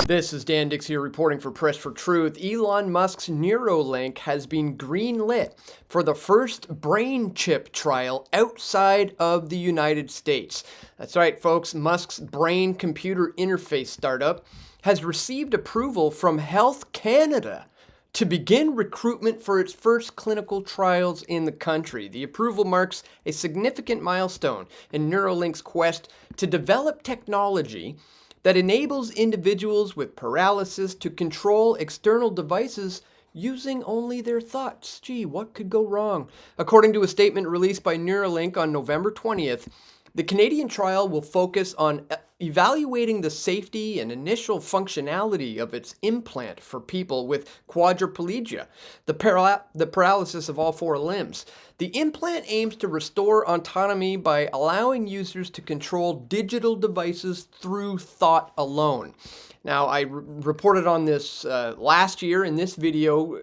This is Dan Dix here reporting for Press for Truth. Elon Musk's Neuralink has been greenlit for the first brain chip trial outside of the United States. That's right, folks. Musk's brain-computer interface startup has received approval from Health Canada to begin recruitment for its first clinical trials in the country. The approval marks a significant milestone in Neuralink's quest to develop technology that enables individuals with paralysis to control external devices using only their thoughts. Gee, what could go wrong? According to a statement released by Neuralink on November 20th, the Canadian trial will focus on evaluating the safety and initial functionality of its implant for people with quadriplegia, the paralysis of all four limbs. The implant aims to restore autonomy by allowing users to control digital devices through thought alone. Now, I reported on this last year in this video,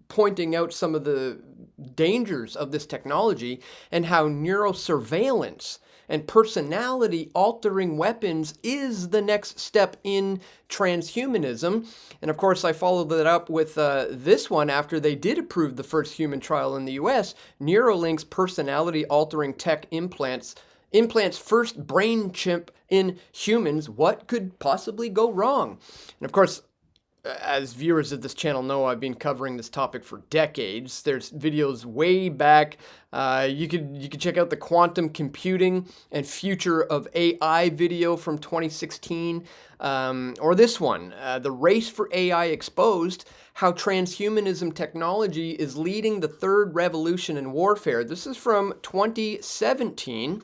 pointing out some of the dangers of this technology and how neurosurveillance and personality-altering weapons is the next step in transhumanism. And of course, I followed that up with this one after they did approve the first human trial in the US. Neuralink's personality-altering tech implants first brain chip in humans. What could possibly go wrong? And of course, as viewers of this channel know, I've been covering this topic for decades. There's videos way back. You could check out the quantum computing and future of AI video from 2016, or this one, the race for AI exposed, how transhumanism technology is leading the third revolution in warfare. This is from 2017.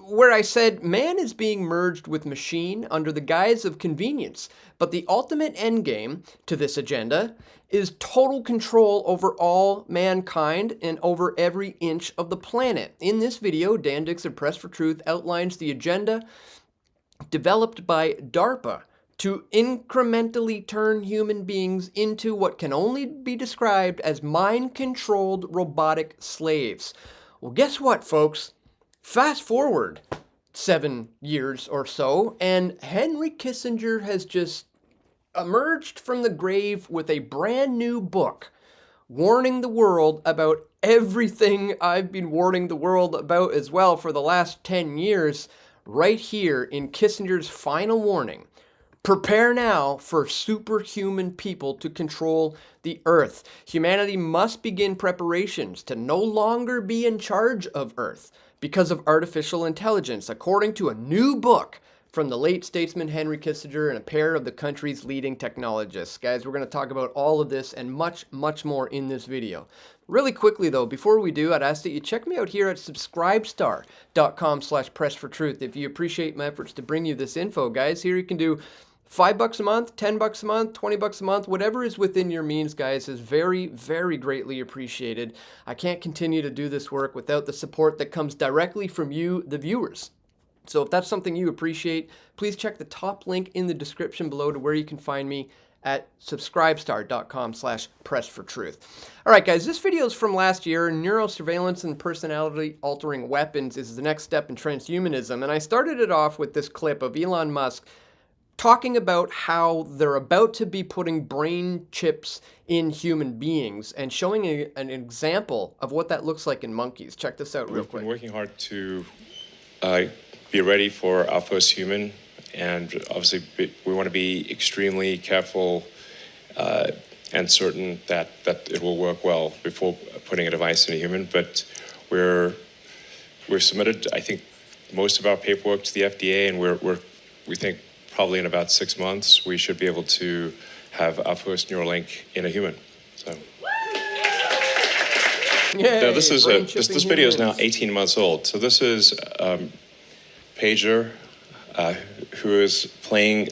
Where I said man is being merged with machine under the guise of convenience, but the ultimate endgame to this agenda is total control over all mankind and over every inch of the planet. In this video, Dan Dix of Press for Truth outlines the agenda developed by DARPA to incrementally turn human beings into what can only be described as mind-controlled robotic slaves. Well, guess what, folks? Fast forward 7 years or so, and Henry Kissinger has just emerged from the grave with a brand new book warning the world about everything I've been warning the world about as well for the last 10 years, right here in Kissinger's final warning. Prepare now for superhuman people to control the Earth. Humanity must begin preparations to no longer be in charge of Earth because of artificial intelligence, according to a new book from the late statesman Henry Kissinger and a pair of the country's leading technologists. Guys, we're going to talk about all of this and much, much more in this video. Really quickly, though, before we do, I'd ask that you check me out here at subscribestar.com/pressfortruth if you appreciate my efforts to bring you this info, guys. Here you can do $5 a month, $10 a month, $20 a month, whatever is within your means, guys, is very, very greatly appreciated. I can't continue to do this work without the support that comes directly from you, the viewers. So if that's something you appreciate, please check the top link in the description below to where you can find me at subscribestar.com/pressfortruth. All right, guys, this video is from last year. Neurosurveillance and personality-altering weapons is the next step in transhumanism. And I started it off with this clip of Elon Musk talking about how they're about to be putting brain chips in human beings and showing an example of what that looks like in monkeys. Check this out real quick. We've been working hard to be ready for our first human, and obviously we want to be extremely careful and certain that it will work well before putting a device in a human. But we've submitted, I think, most of our paperwork to the FDA, and we think probably in about 6 months, we should be able to have our first Neuralink in a human. So, now this video is now 18 months old. So this is Pager, who is playing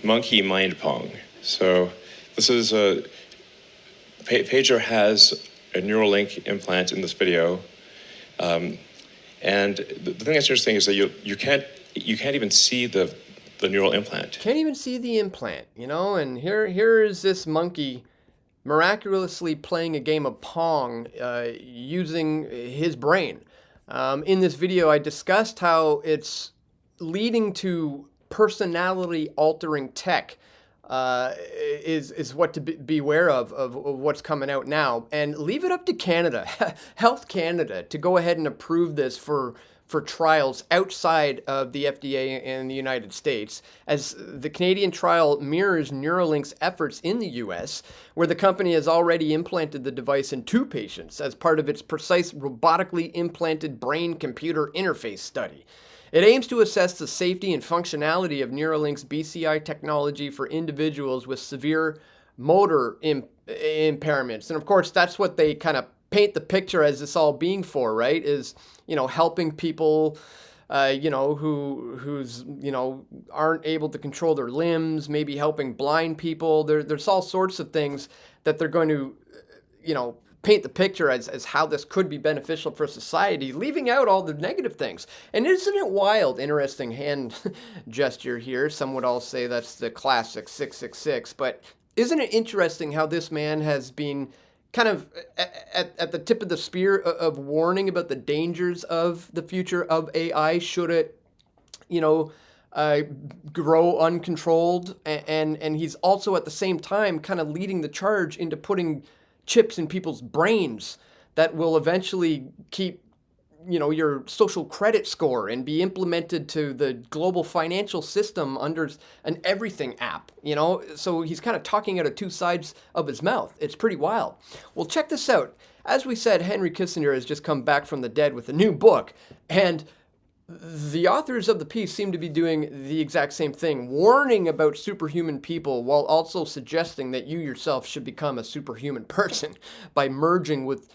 monkey mind pong. So this is Pager has a Neuralink implant in this video, and the thing that's interesting is that you can't even see the neural implant. Can't even see the implant, you know? And here is this monkey miraculously playing a game of Pong using his brain. In this video, I discussed how it's leading to personality-altering tech is what to beware of what's coming out now. And leave it up to Canada, Health Canada, to go ahead and approve this for trials outside of the FDA in the United States, as the Canadian trial mirrors Neuralink's efforts in the US, where the company has already implanted the device in 2 patients as part of its precise robotically implanted brain-computer interface study. It aims to assess the safety and functionality of Neuralink's BCI technology for individuals with severe motor impairments. And of course, that's what they kind of paint the picture as this all being for, right? Is, helping people, who's, aren't able to control their limbs, maybe helping blind people. There's all sorts of things that they're going to, paint the picture as how this could be beneficial for society, leaving out all the negative things. And isn't it wild? Interesting hand gesture here. Some would all say that's the classic 666, but isn't it interesting how this man has been kind of at the tip of the spear of warning about the dangers of the future of AI should it, grow uncontrolled, and he's also at the same time kind of leading the charge into putting chips in people's brains that will eventually keep your social credit score and be implemented to the global financial system under an everything app, So he's kind of talking out of 2 sides of his mouth. It's pretty wild. Well, check this out. As we said, Henry Kissinger has just come back from the dead with a new book, and the authors of the piece seem to be doing the exact same thing, warning about superhuman people while also suggesting that you yourself should become a superhuman person by merging with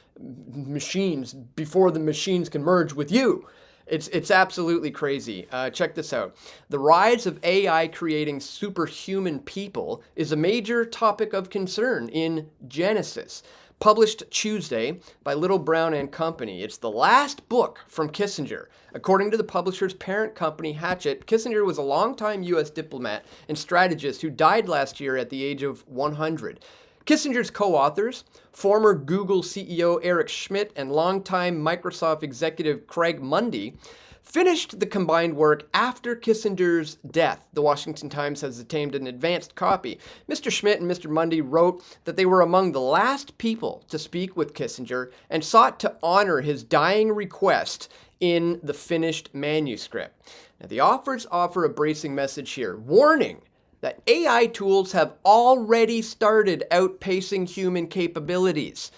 machines before the machines can merge with you. It's absolutely crazy. Check this out. The rise of AI creating superhuman people is a major topic of concern in Genesis, published Tuesday by Little Brown and Company. It's the last book from Kissinger. According to the publisher's parent company, Hachette, Kissinger was a longtime U.S. diplomat and strategist who died last year at the age of 100. Kissinger's co-authors, former Google CEO Eric Schmidt and longtime Microsoft executive Craig Mundie, finished the combined work after Kissinger's death. The Washington Times has obtained an advanced copy. Mr. Schmidt and Mr. Mundie wrote that they were among the last people to speak with Kissinger and sought to honor his dying request in the finished manuscript. Now, the authors offer a bracing message here, warning that AI tools have already started outpacing human capabilities.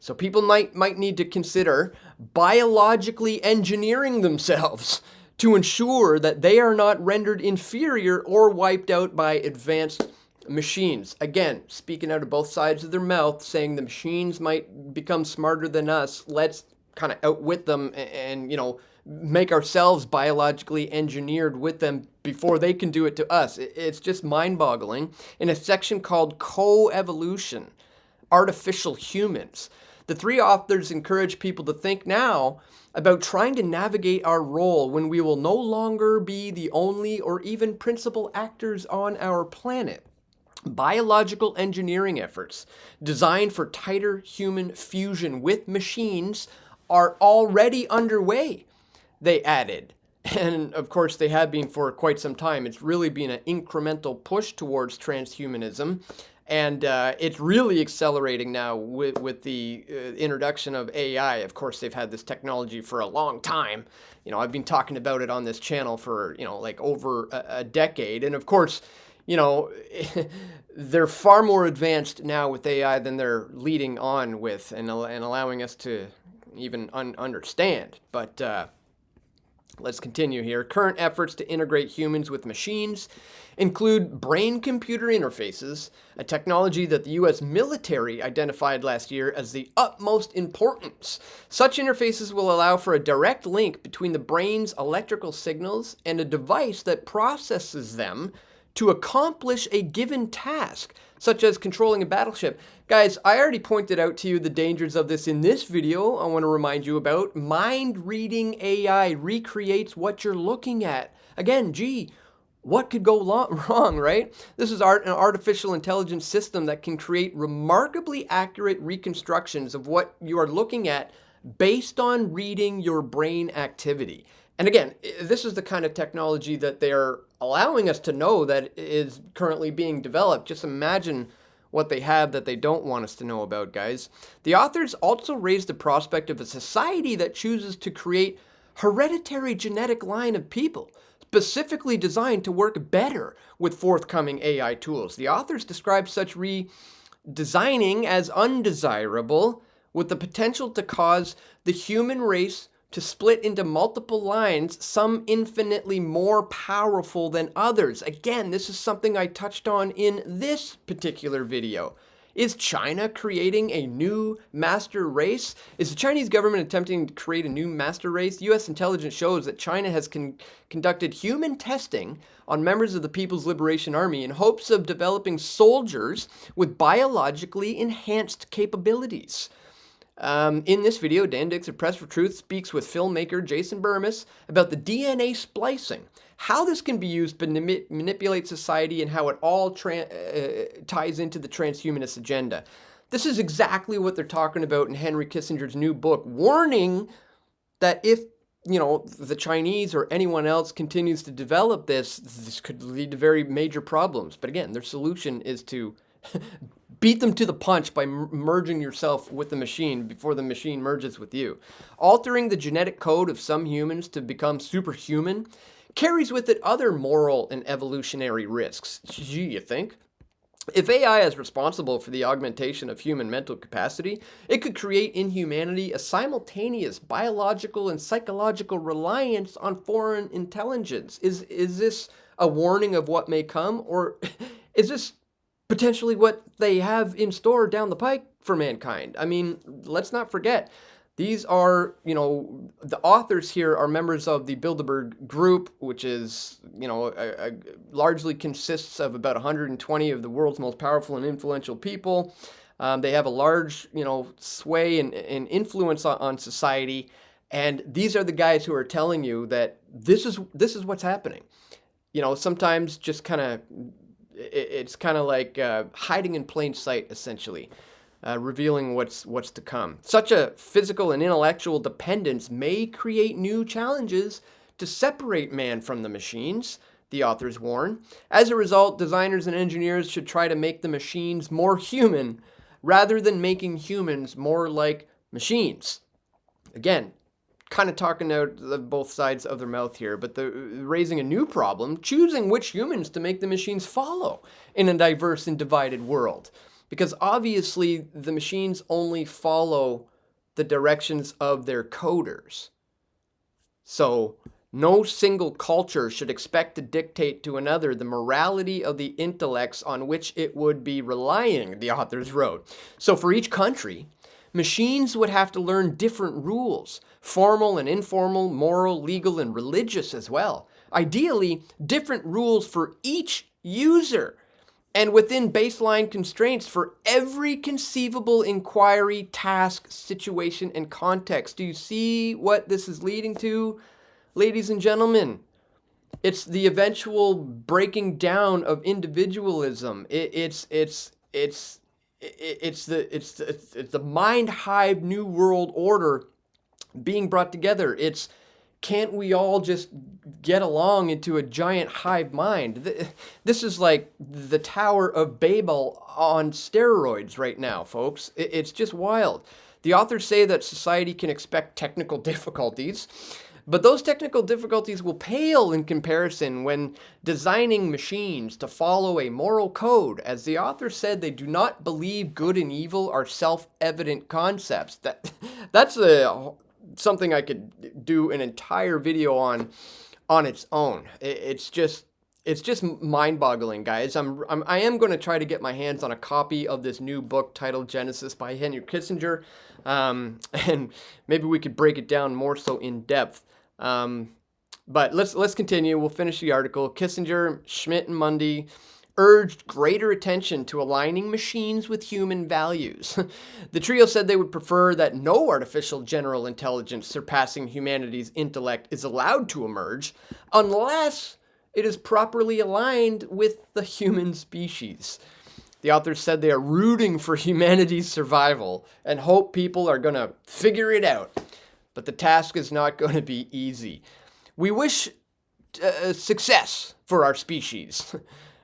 So people might need to consider biologically engineering themselves to ensure that they are not rendered inferior or wiped out by advanced machines. Again, speaking out of both sides of their mouth, saying the machines might become smarter than us. Let's kind of outwit them and make ourselves biologically engineered with them before they can do it to us. It's just mind-boggling. In a section called Co-Evolution, Artificial Humans, the 3 authors encourage people to think now about trying to navigate our role when we will no longer be the only or even principal actors on our planet. Biological engineering efforts designed for tighter human fusion with machines are already underway, they added. And of course, they have been for quite some time. It's really been an incremental push towards transhumanism. And it's really accelerating now with the introduction of AI. Of course, they've had this technology for a long time. I've been talking about it on this channel for, like over a decade. And of course, they're far more advanced now with AI than they're leading on with and allowing us to even understand. But let's continue here. Current efforts to integrate humans with machines include brain-computer interfaces, a technology that the U.S. military identified last year as the utmost importance. Such interfaces will allow for a direct link between the brain's electrical signals and a device that processes them to accomplish a given task, such as controlling a battleship. Guys, I already pointed out to you the dangers of this in this video. I want to remind you about mind-reading AI recreates what you're looking at. Again, gee, what could go wrong, right? This is an artificial intelligence system that can create remarkably accurate reconstructions of what you are looking at based on reading your brain activity. And again, this is the kind of technology that they're allowing us to know that is currently being developed. Just imagine what they have that they don't want us to know about, guys. The authors also raised the prospect of a society that chooses to create hereditary genetic line of people, specifically designed to work better with forthcoming AI tools. The authors describe such redesigning as undesirable, with the potential to cause the human race to split into multiple lines, some infinitely more powerful than others. Again, this is something I touched on in this particular video. Is China creating a new master race? Is the Chinese government attempting to create a new master race? U.S. intelligence shows that China has conducted human testing on members of the People's Liberation Army in hopes of developing soldiers with biologically enhanced capabilities. In this video, Dan Dix of Press for Truth speaks with filmmaker Jason Burmis about the DNA splicing, how this can be used to manipulate society, and how it all ties into the transhumanist agenda. This is exactly what they're talking about in Henry Kissinger's new book, warning that if the Chinese or anyone else continues to develop this could lead to very major problems. But again, their solution is to beat them to the punch by merging yourself with the machine before the machine merges with you. Altering the genetic code of some humans to become superhuman carries with it other moral and evolutionary risks. Gee, you think? If AI is responsible for the augmentation of human mental capacity, it could create in humanity a simultaneous biological and psychological reliance on foreign intelligence. Is this a warning of what may come, or is this potentially what they have in store down the pike for mankind? I mean, let's not forget, these are, the authors here are members of the Bilderberg Group, which is, largely consists of about 120 of the world's most powerful and influential people. They have a large, sway and influence on society. And these are the guys who are telling you that this is what's happening. Sometimes just it's kind of like hiding in plain sight, essentially, revealing what's to come. Such a physical and intellectual dependence may create new challenges to separate man from the machines, the authors warn. As a result, designers and engineers should try to make the machines more human rather than making humans more like machines. Again, kind of talking out of both sides of their mouth here, but they're raising a new problem, choosing which humans to make the machines follow in a diverse and divided world. Because obviously the machines only follow the directions of their coders. So no single culture should expect to dictate to another the morality of the intellects on which it would be relying, the authors wrote. So for each country, machines would have to learn different rules, formal and informal, moral, legal, and religious as well. Ideally, different rules for each user, and within baseline constraints for every conceivable inquiry, task, situation, and context. Do you see what this is leading to, ladies and gentlemen? It's the eventual breaking down of individualism. It's the mind hive new world order being brought together. It's, can't we all just get along into a giant hive mind? This is like the Tower of Babel on steroids right now, folks. It's just wild. The authors say that society can expect technical difficulties, but those technical difficulties will pale in comparison when designing machines to follow a moral code. As the author said, they do not believe good and evil are self-evident concepts. That's something I could do an entire video on its own. It's just mind-boggling, guys. I am going to try to get my hands on a copy of this new book titled Genesis by Henry Kissinger, and maybe we could break it down more so in depth. But let's continue. We'll finish the article. Kissinger, Schmidt, and Mundy urged greater attention to aligning machines with human values. The trio said they would prefer that no artificial general intelligence surpassing humanity's intellect is allowed to emerge unless it is properly aligned with the human species. The authors said they are rooting for humanity's survival and hope people are going to figure it out. But the task is not going to be easy. We wish success for our species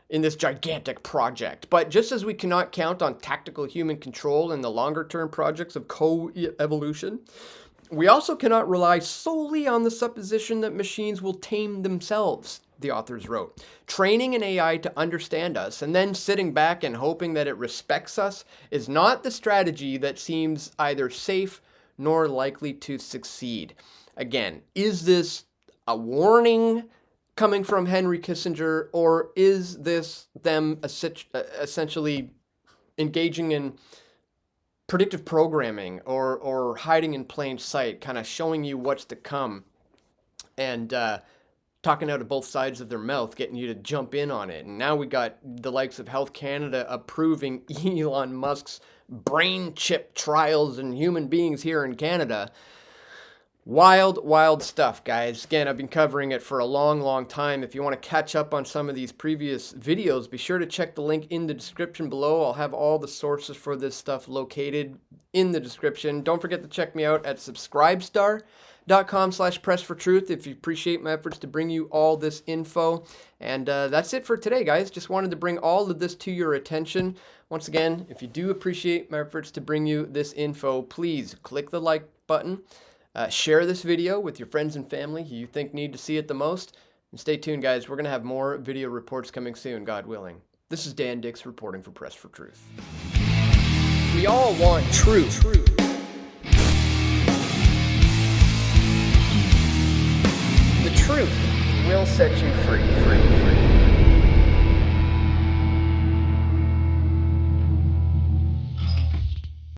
in this gigantic project. But just as we cannot count on tactical human control in the longer term projects of co-evolution, we also cannot rely solely on the supposition that machines will tame themselves, the authors wrote. Training an AI to understand us and then sitting back and hoping that it respects us is not the strategy that seems either safe nor likely to succeed. Again, is this a warning coming from Henry Kissinger, or is this them essentially engaging in predictive programming or hiding in plain sight, kind of showing you what's to come and talking out of both sides of their mouth, getting you to jump in on it? And now we got the likes of Health Canada approving Elon Musk's brain chip trials in human beings here in Canada. Wild, wild stuff, guys. Again, I've been covering it for a long time. If you want to catch up on some of these previous videos, be sure to check the link in the description below. I'll have all the sources for this stuff located in the description. Don't forget to check me out at subscribestar.com/pressfortruth if you appreciate my efforts to bring you all this info. And that's it for today, guys. Just wanted to bring all of this to your attention. Once again, if you do appreciate my efforts to bring you this info, please click the like button. Share this video with your friends and family who you think need to see it the most. And stay tuned, guys. We're going to have more video reports coming soon, God willing. This is Dan Dix reporting for Press for Truth. We all want truth. The truth will set you free.